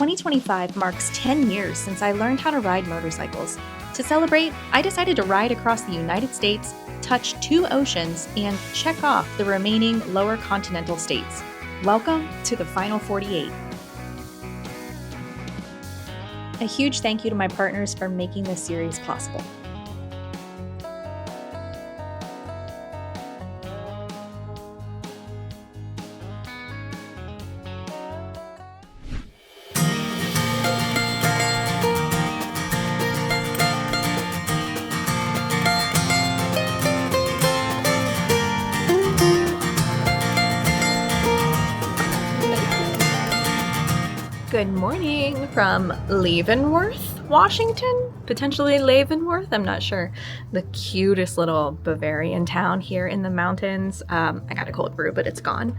2025 marks 10 years since I learned how to ride motorcycles. To celebrate, I decided to ride across the United States, touch 2 oceans, and check off the remaining lower continental states. Welcome to the Final 48. A huge thank you to my partners for making this series possible. Good morning from Leavenworth, Washington, potentially Leavenworth, I'm not sure. The cutest little Bavarian town here in the mountains. I got a cold brew, but it's gone.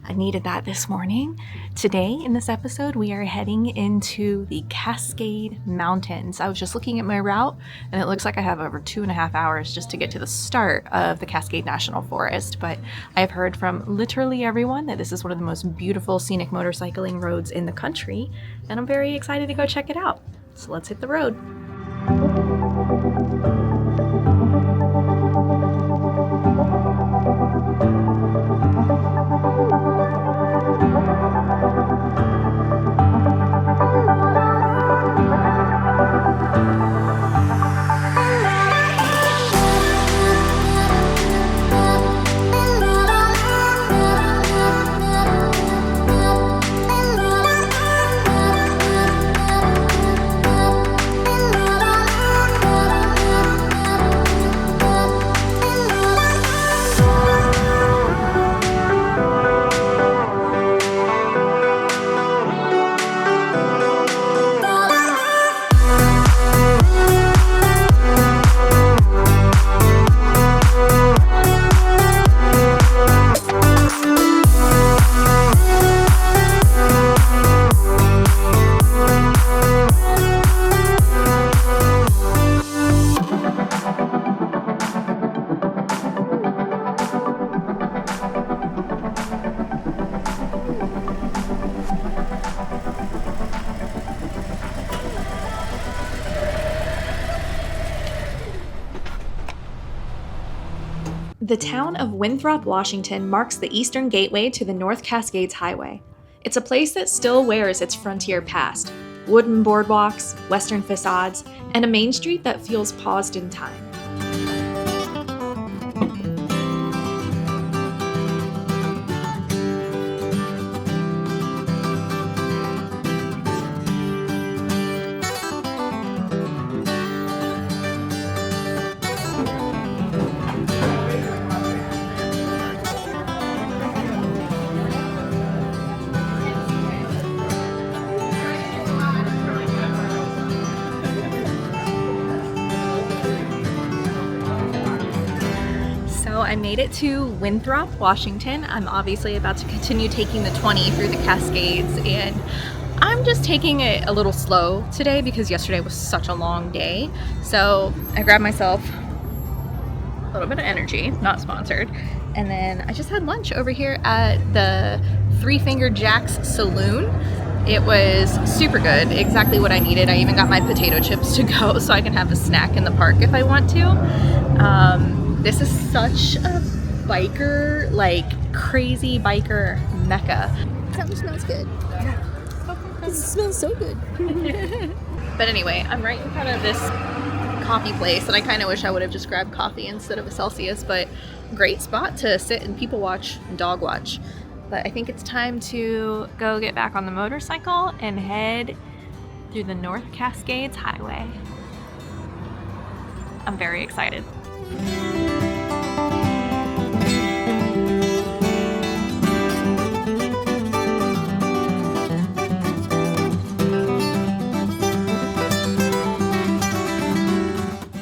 I needed that this morning. Today in this episode, we are heading into the Cascade Mountains. I was just looking at my route and it looks like I have over 2.5 hours just to get to the start of the Cascade National Forest. But I've heard from literally everyone that this is one of the most beautiful scenic motorcycling roads in the country. And I'm very excited to go check it out. So let's hit the road. The town of Winthrop, Washington marks the eastern gateway to the North Cascades Highway. It's a place that still wears its frontier past, wooden boardwalks, western facades, and a main street that feels paused in time. I made it to Winthrop, Washington. I'm obviously about to continue taking the 20 through the Cascades, and I'm just taking it a little slow today because yesterday was such a long day. So I grabbed myself a little bit of energy, not sponsored, and then I just had lunch over here at the Three Finger Jack's Saloon. It was super good, exactly what I needed. I even got my potato chips to go so I can have a snack in the park if I want to. This is such a biker, like crazy biker mecca. That smells good. Yeah. It smells so good. But anyway, I'm right in front of this coffee place, and I kind of wish I would have just grabbed coffee instead of a Celsius, but great spot to sit and people watch and dog watch. But I think it's time to go get back on the motorcycle and head through the North Cascades Highway. I'm very excited.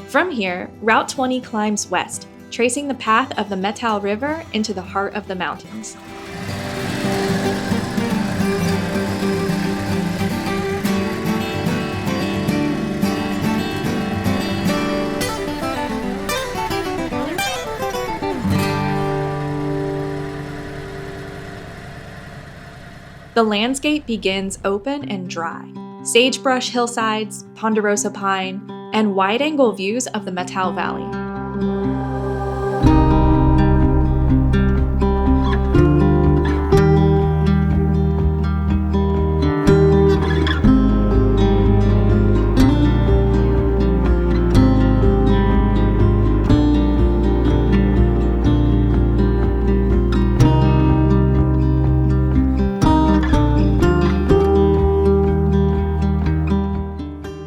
From here, Route 20 climbs west, tracing the path of the Methow River into the heart of the mountains. The landscape begins open and dry. Sagebrush hillsides, ponderosa pine, and wide-angle views of the Methow Valley.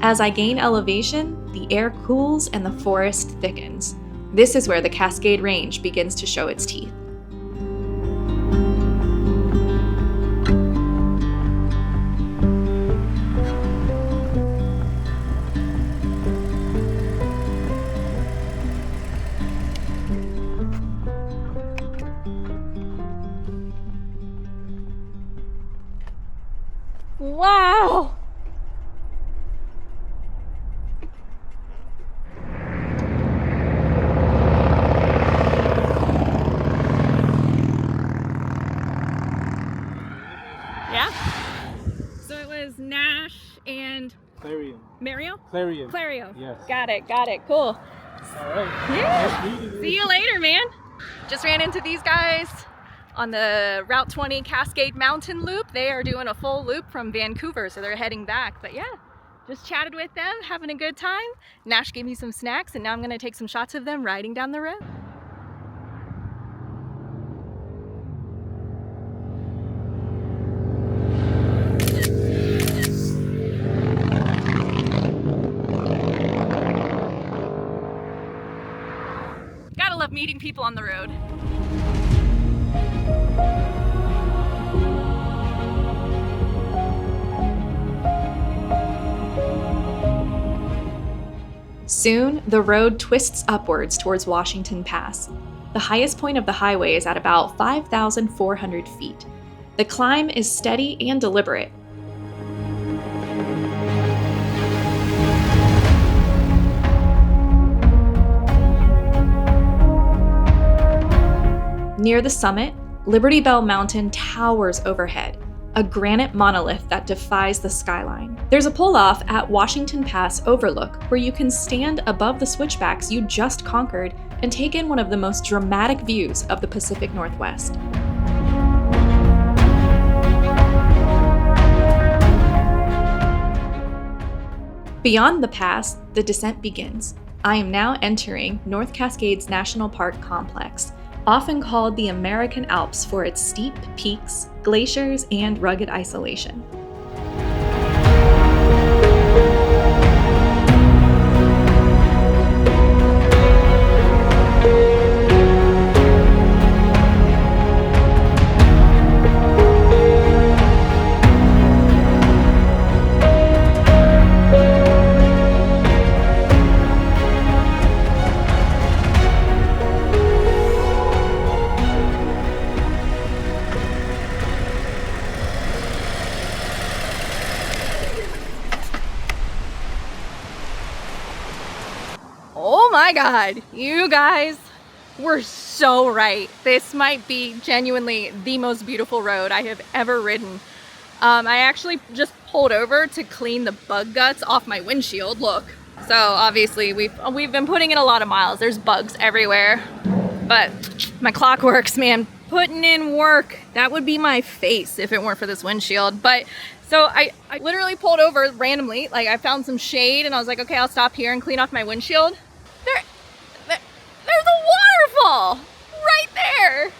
As I gain elevation, the air cools and the forest thickens. This is where the Cascade Range begins to show its teeth. Wow! Nash and Clarion. Mario? Clarion. Clario. Yes. Got it. Cool. All right. Yeah. Nice meeting you. See you later, man. Just ran into these guys on the Route 20 Cascade Mountain loop. They are doing a full loop from Vancouver, so they're heading back. But yeah, just chatted with them, having a good time. Nash gave me some snacks, and now I'm gonna take some shots of them riding down the road. Love meeting people on the road. Soon, the road twists upwards towards Washington Pass. The highest point of the highway is at about 5,400 feet. The climb is steady and deliberate. Near the summit, Liberty Bell Mountain towers overhead, a granite monolith that defies the skyline. There's a pull-off at Washington Pass Overlook where you can stand above the switchbacks you just conquered and take in one of the most dramatic views of the Pacific Northwest. Beyond the pass, the descent begins. I am now entering North Cascades National Park complex, often called the American Alps for its steep peaks, glaciers, and rugged isolation. Oh my God, you guys were so right. This might be genuinely the most beautiful road I have ever ridden. I actually just pulled over to clean the bug guts off my windshield. Look, so obviously we've been putting in a lot of miles. There's bugs everywhere, but my clock works, man. Putting in work. That would be my face if it weren't for this windshield. But so I literally pulled over randomly. Like I found some shade and I was like, okay, I'll stop here and clean off my windshield. There's a waterfall right there.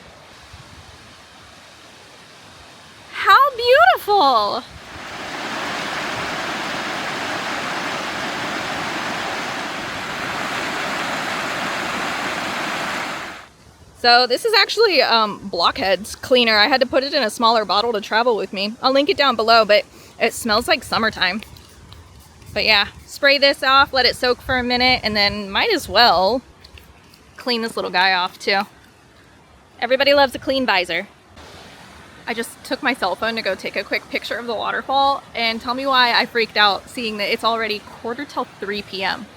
How beautiful. So this is actually Blockhead's cleaner. I had to put it in a smaller bottle to travel with me. I'll link it down below, but it smells like summertime. But yeah, spray this off, let it soak for a minute, and then might as well clean this little guy off too. Everybody loves a clean visor. I just took my cell phone to go take a quick picture of the waterfall, and tell me why I freaked out seeing that it's already 2:45 p.m.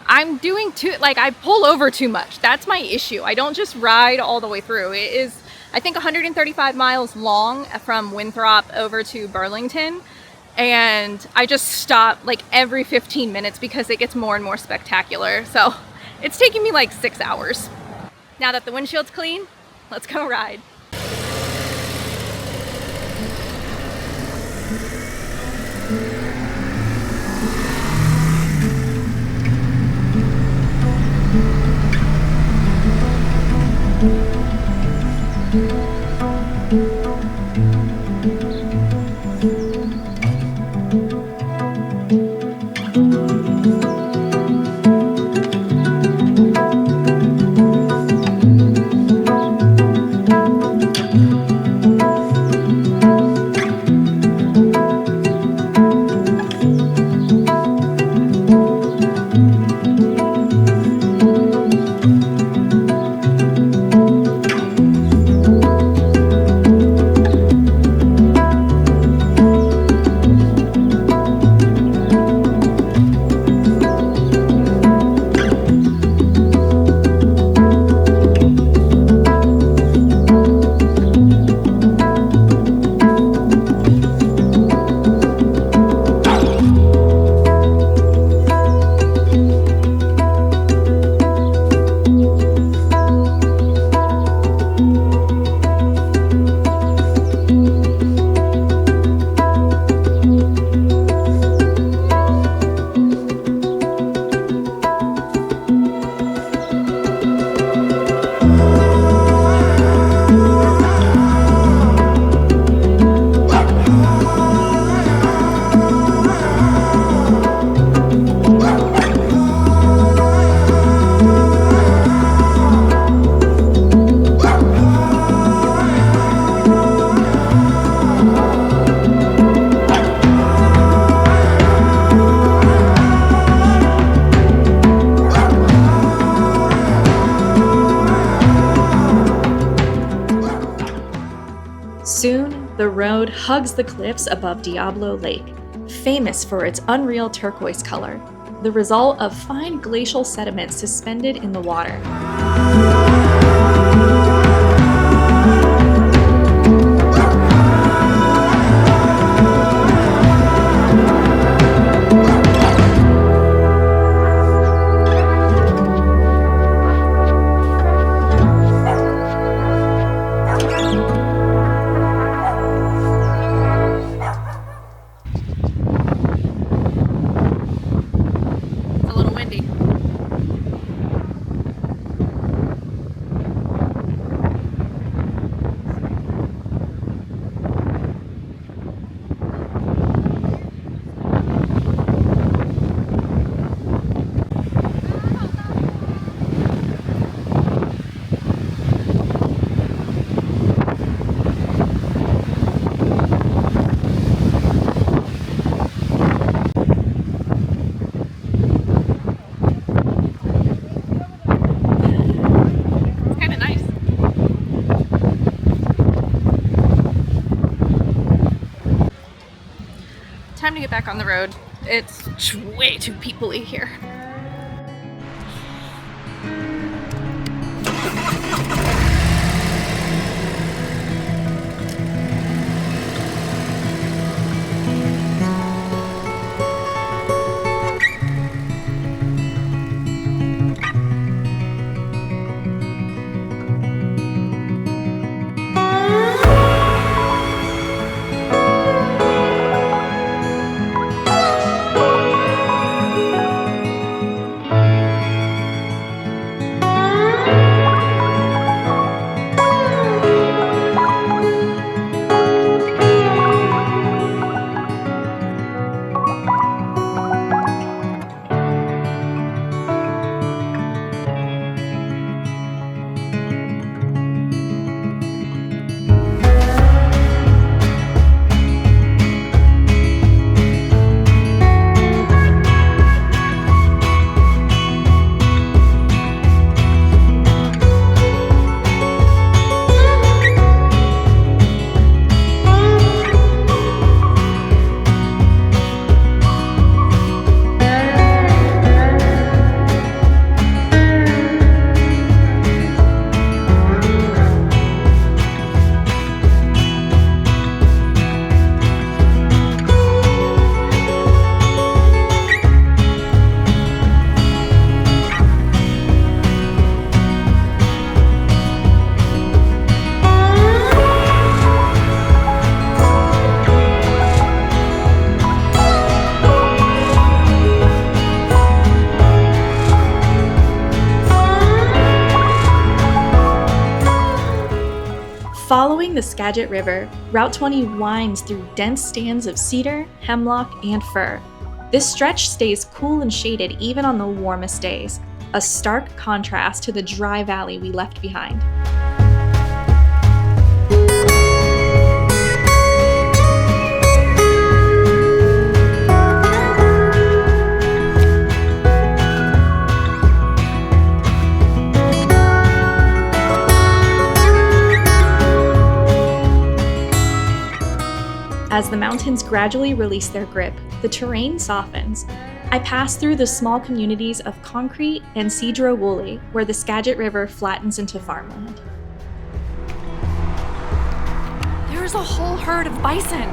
I'm doing I pull over too much. That's my issue. I don't just ride all the way through. It is I think 135 miles long from Winthrop over to Burlington. And I just stop like every 15 minutes because it gets more and more spectacular. So it's taking me like 6 hours. Now that the windshield's clean, let's go ride. Soon, the road hugs the cliffs above Diablo Lake, famous for its unreal turquoise color, the result of fine glacial sediments suspended in the water. Time to get back on the road. It's way too people-y here. the Skagit River, Route 20 winds through dense stands of cedar, hemlock, and fir. This stretch stays cool and shaded even on the warmest days, a stark contrast to the dry valley we left behind. As the mountains gradually release their grip, the terrain softens. I pass through the small communities of Concrete and Cedro Woolley, where the Skagit River flattens into farmland. There's a whole herd of bison.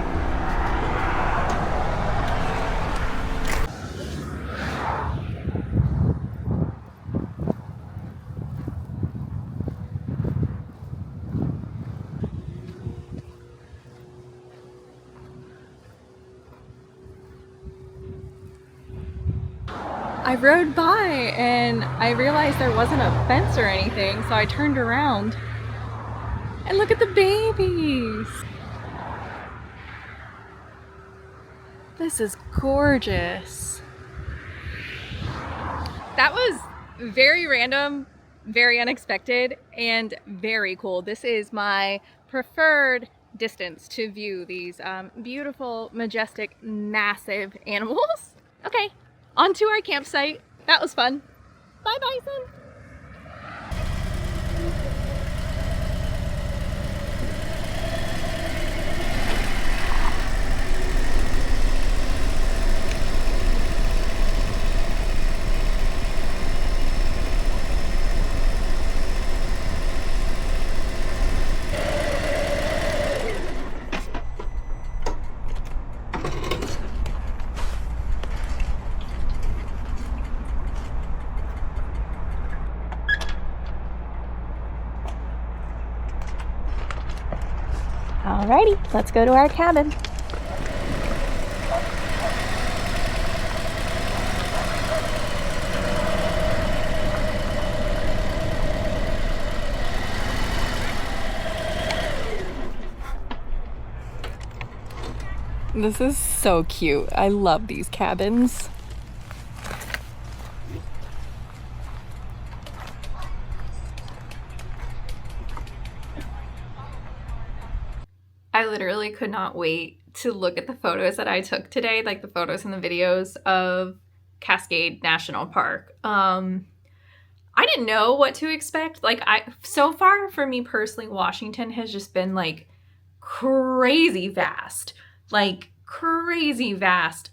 I rode by and I realized there wasn't a fence or anything, so I turned around and look at the babies. This is gorgeous. That was very random, very unexpected, and very cool. This is my preferred distance to view these beautiful, majestic, massive animals. Okay. On to our campsite. That was fun. Bye, Bison. Alrighty, let's go to our cabin. This is so cute. I love these cabins. I literally could not wait to look at the photos that I took today, like the photos and the videos of Cascade National Park. I didn't know what to expect. So far for me personally, Washington has just been like crazy vast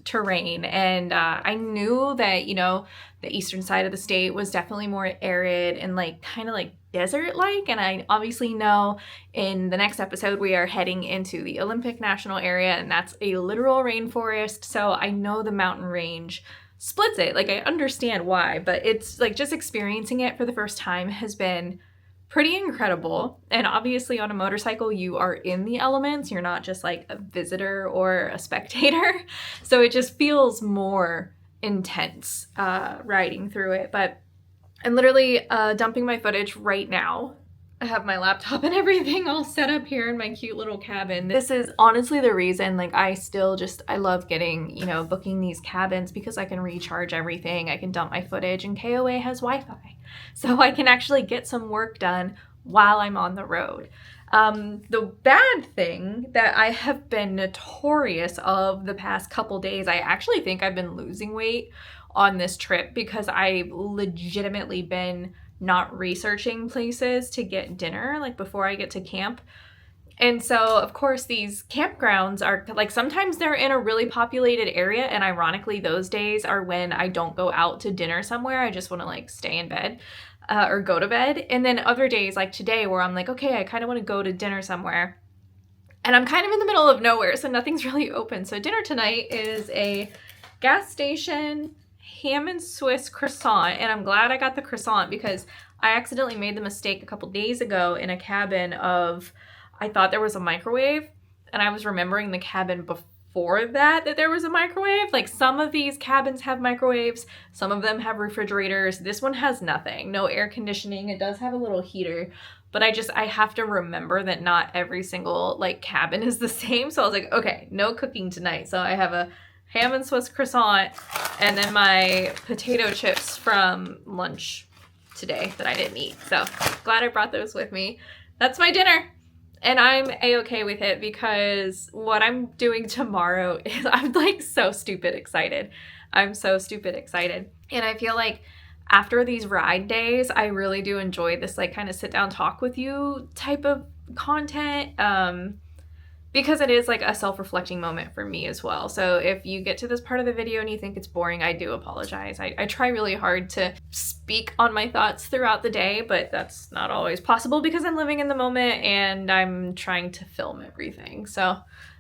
terrain. And I knew that, the eastern side of the state was definitely more arid and kind of desert-like. And I obviously know in the next episode we are heading into the Olympic National Area, and that's a literal rainforest. So I know the mountain range splits it. I understand why, but it's just experiencing it for the first time has been pretty incredible. And obviously on a motorcycle, you are in the elements. You're not just a visitor or a spectator. So it just feels more intense riding through it. But I'm literally dumping my footage right now. I have my laptop and everything all set up here in my cute little cabin. This is honestly the reason, I love getting, booking these cabins, because I can recharge everything. I can dump my footage, and KOA has Wi-Fi. So I can actually get some work done while I'm on the road. The bad thing that I have been notorious of the past couple days, I actually think I've been losing weight on this trip because I've legitimately been not researching places to get dinner before I get to camp. And so of course these campgrounds are sometimes they're in a really populated area, and ironically those days are when I don't go out to dinner somewhere. I just want to stay in bed or go to bed. And then other days like today where I'm okay, I kind of want to go to dinner somewhere, and I'm kind of in the middle of nowhere, so nothing's really open. So dinner tonight is a gas station ham and Swiss croissant, and I'm glad I got the croissant because I accidentally made the mistake a couple days ago in a cabin of, I thought there was a microwave, and I was remembering the cabin before that there was a microwave. Like, some of these cabins have microwaves, some of them have refrigerators. This one has nothing, no air conditioning. It does have a little heater, but I have to remember that not every single like cabin is the same. So I was like, okay, no cooking tonight. So I have a ham and Swiss croissant and then my potato chips from lunch today that I didn't eat. So glad I brought those with me. That's my dinner. And I'm a-okay with it because what I'm doing tomorrow is, I'm like so stupid excited. I'm so stupid excited. And I feel like after these ride days, I really do enjoy this like kind of sit down talk with you type of content. Because it is like a self-reflecting moment for me as well. So if you get to this part of the video and you think it's boring, I do apologize. I try really hard to speak on my thoughts throughout the day, but that's not always possible because I'm living in the moment and I'm trying to film everything. So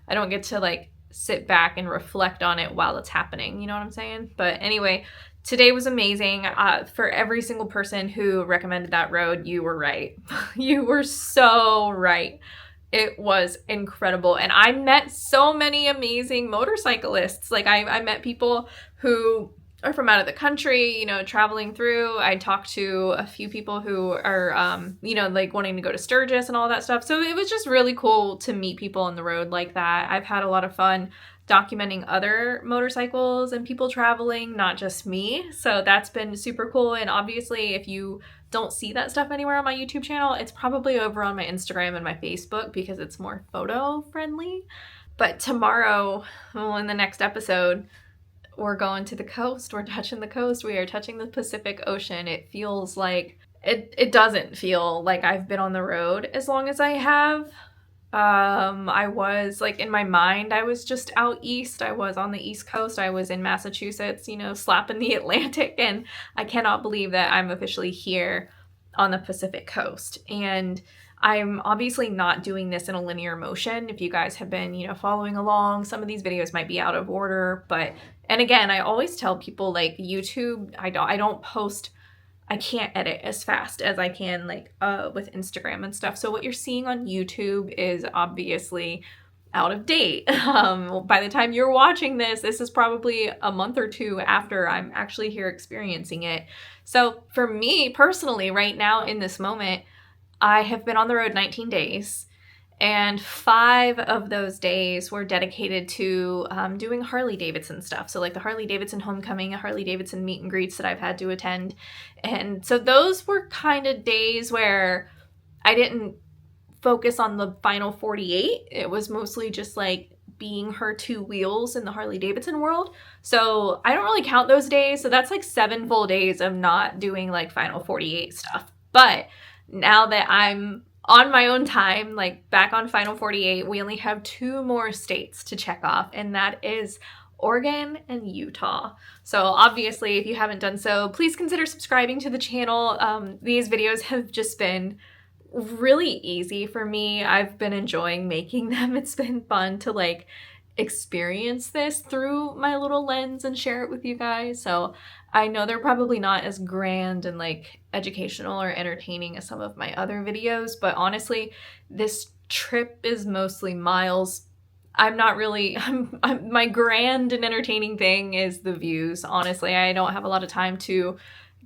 I don't get to like sit back and reflect on it while it's happening. You know what I'm saying? But anyway, today was amazing. For every single person who recommended that road, you were right. You were so right. It was incredible. And I met so many amazing motorcyclists. Like I met people who are from out of the country, you know, traveling through. I talked to a few people who are, you know, like wanting to go to Sturgis and all that stuff. So it was just really cool to meet people on the road like that. I've had a lot of fun documenting other motorcycles and people traveling, not just me. So that's been super cool. And obviously, if you don't see that stuff anywhere on my YouTube channel, it's probably over on my Instagram and my Facebook because it's more photo friendly. But tomorrow, well, in the next episode, we're going to the coast. We're touching the coast. We are touching the Pacific Ocean. It feels like, it doesn't feel like I've been on the road as long as I have. I was like, in my mind, I was just out east. I was on the East Coast. I was in Massachusetts, you know, slapping the Atlantic. And I cannot believe that I'm officially here on the Pacific Coast. And I'm obviously not doing this in a linear motion. If you guys have been, you know, following along, some of these videos might be out of order, but, and again, I always tell people like YouTube, I don't post, I can't edit as fast as I can like with Instagram and stuff. So what you're seeing on YouTube is obviously out of date. By the time you're watching this, this is probably a month or two after I'm actually here experiencing it. So for me personally, right now in this moment, I have been on the road 19 days. And 5 of those days were dedicated to doing Harley-Davidson stuff. So like the Harley-Davidson homecoming, Harley-Davidson meet and greets that I've had to attend. And so those were kind of days where I didn't focus on the final 48. It was mostly just like being her 2 wheels in the Harley-Davidson world. So I don't really count those days. So that's like 7 full days of not doing like final 48 stuff. But now that I'm on my own time, like back on Final 48, we only have 2 more states to check off, and that is Oregon and Utah. So obviously, if you haven't done so, please consider subscribing to the channel. These videos have just been really easy for me. I've been enjoying making them. It's been fun to like experience this through my little lens and share it with you guys. So I know they're probably not as grand and like educational or entertaining as some of my other videos, but honestly, this trip is mostly miles. I'm not really, my grand and entertaining thing is the views. Honestly, I don't have a lot of time to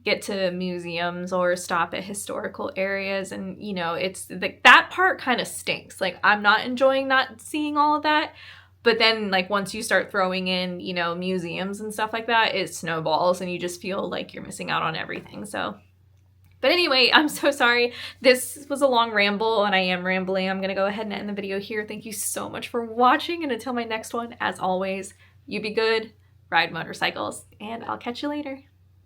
get to museums or stop at historical areas. And, you know, it's like that part kind of stinks. Like I'm not enjoying not seeing all of that. But then, like, once you start throwing in, you know, museums and stuff like that, it snowballs and you just feel like you're missing out on everything. So, but anyway, I'm so sorry. This was a long ramble and I am rambling. I'm going to go ahead and end the video here. Thank you so much for watching. And until my next one, as always, you be good, ride motorcycles, and I'll catch you later.